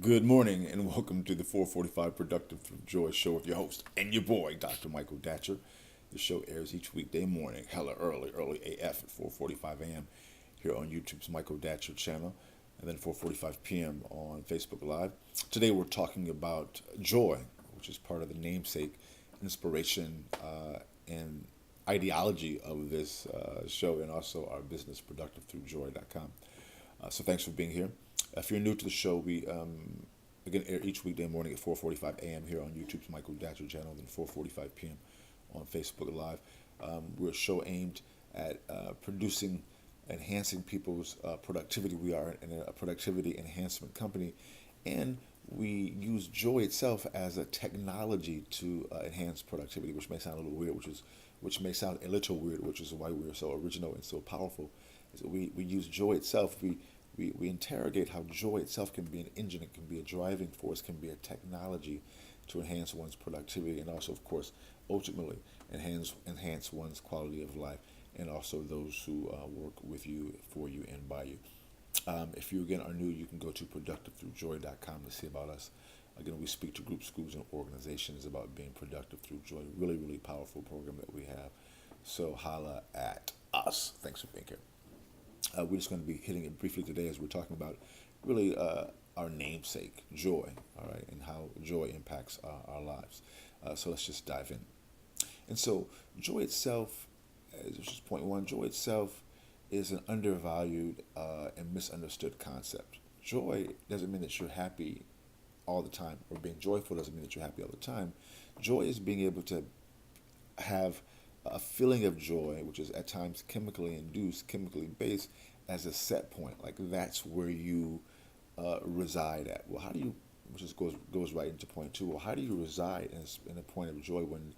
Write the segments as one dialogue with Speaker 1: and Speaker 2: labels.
Speaker 1: Good morning and welcome to the 445 Productive Through Joy show with your host and your boy, Dr. Michael Datcher. The show airs each weekday morning, hella early AF at 4:45 a.m. here on YouTube's Michael Datcher channel, and then 4:45 p.m. on Facebook Live. Today we're talking about joy, which is part of the namesake, inspiration, and ideology of this show, and also our business, productivethroughjoy.com. So thanks for being here. If you're new to the show, we again air each weekday morning at 4:45 a.m. here on YouTube's Michael Datcher channel, then 4:45 p.m. on Facebook Live. We're a show aimed at producing, enhancing people's productivity. We are a productivity enhancement company, and we use joy itself as a technology to enhance productivity, which may sound a little weird, which may sound a little weird, which is why we're so original and so powerful. Is that we use joy itself. We interrogate how joy itself can be an engine, it can be a driving force, can be a technology to enhance one's productivity, and also, of course, ultimately enhance one's quality of life, and also those who work with you, for you, and by you. If you again are new, you can go to productivethroughjoy.com to see about us. Again, we speak to groups, schools, and organizations about being productive through joy. Really powerful program that we have. So holla at us. Thanks for being here. We're just going to be hitting it briefly today as we're talking about really our namesake, joy, all right, and how joy impacts our lives. So let's just dive in. And so joy itself, as just point one, joy itself is an undervalued and misunderstood concept. Joy doesn't mean that you're happy all the time, or being joyful doesn't mean that you're happy all the time. Joy is being able to have a feeling of joy, which is at times chemically induced, chemically based, as a set point. Like that's where you reside at. Well, how do you, which just goes right into point two. Well, how do you reside in a point of joy when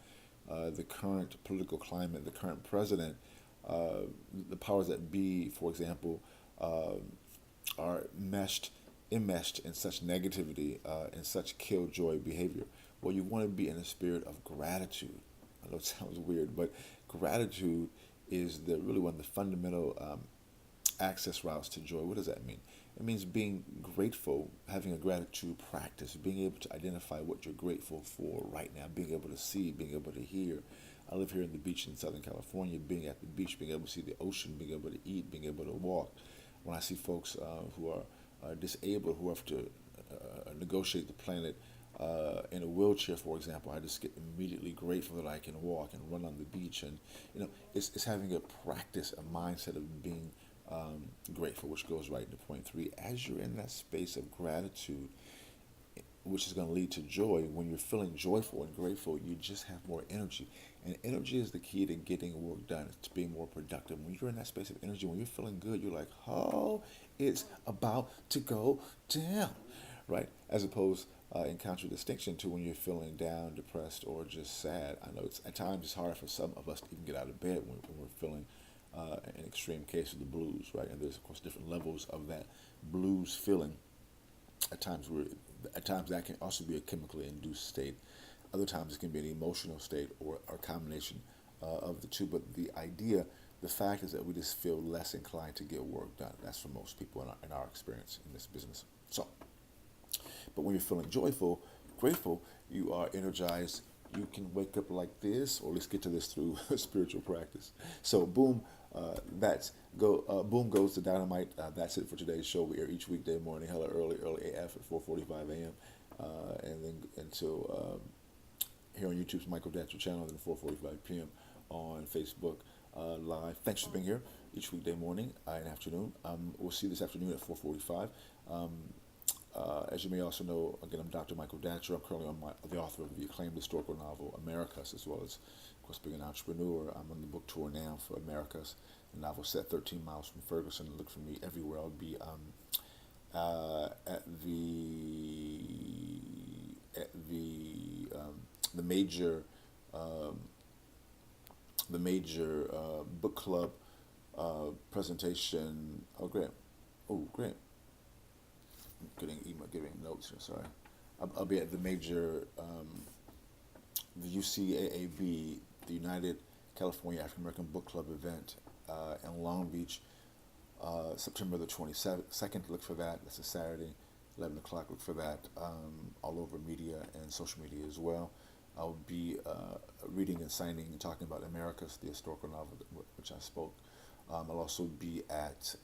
Speaker 1: the current political climate, the current president, the powers that be, for example, are enmeshed in such negativity and such killjoy behavior? Well, you want to be in a spirit of gratitude. I know it sounds weird, but gratitude is really one of the fundamental access routes to joy. What does that mean? It means being grateful, having a gratitude practice, being able to identify what you're grateful for right now, being able to see, being able to hear. I live here in the beach in Southern California, being at the beach, being able to see the ocean, being able to eat, being able to walk. When I see folks who are disabled, who have to negotiate the planet in a wheelchair, for example, I just get immediately grateful that I can walk and run on the beach, and it's having a practice, a mindset of being grateful, which goes right into point three. As you're in that space of gratitude, which is going to lead to joy, when you're feeling joyful and grateful, you just have more energy. And energy is the key to getting work done, to being more productive. When you're in that space of energy, when you're feeling good, you're like, oh, it's about to go down, right? As opposed in contradistinction to when you're feeling down, depressed, or just sad. I know at times it's hard for some of us to even get out of bed when we're feeling an extreme case of the blues, right? And there's of course different levels of that blues feeling. At times that can also be a chemically induced state. Other times it can be an emotional state or a combination of the two. But the fact is that we just feel less inclined to get work done. That's for most people in our experience in this business. So, but when you're feeling joyful, grateful, you are energized. You can wake up like this, or let's get to this through spiritual practice. So, boom, boom goes the dynamite. That's it for today's show. We air each weekday morning, hella early AF at 4:45 a.m. And then until here on YouTube's Michael Datcher channel, then 4:45 p.m. on Facebook Live. Thanks for being here each weekday morning and afternoon. We'll see you this afternoon at 4:45. As you may also know, again, I'm Dr. Michael Datcher. I'm currently the author of the acclaimed historical novel Americas, as well as, of course, being an entrepreneur. I'm on the book tour now for Americas, the novel set 13 miles from Ferguson. Look for me everywhere. I'll be at the major book club presentation. Oh, great! Oh, great! Getting notes here. Sorry, I'll be at the major, the UCAAB, the United California African American Book Club event in Long Beach, September the 22nd. Look for that. That's a Saturday. 11 o'clock. Look for that all over media and social media as well. I'll be reading and signing and talking about Americas, the historical novel which I spoke. I'll also be at,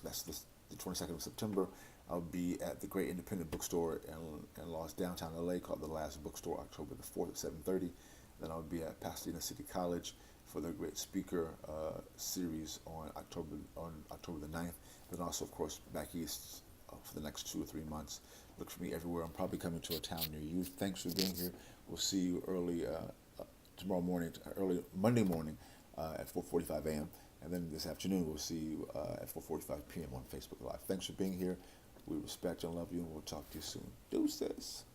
Speaker 1: that's the 22nd of September, I'll be at the great independent bookstore in downtown LA called The Last Bookstore, October the 4th at 7:30. Then I'll be at Pasadena City College for the great speaker series on October the 9th. Then also, of course, back east for the next 2 or 3 months. Look for me everywhere. I'm probably coming to a town near you. Thanks for being here. We'll see you tomorrow morning, early Monday morning at 4:45 a.m. And then this afternoon, we'll see you at 4:45 p.m. on Facebook Live. Thanks for being here. We respect and love you, and we'll talk to you soon. Deuces.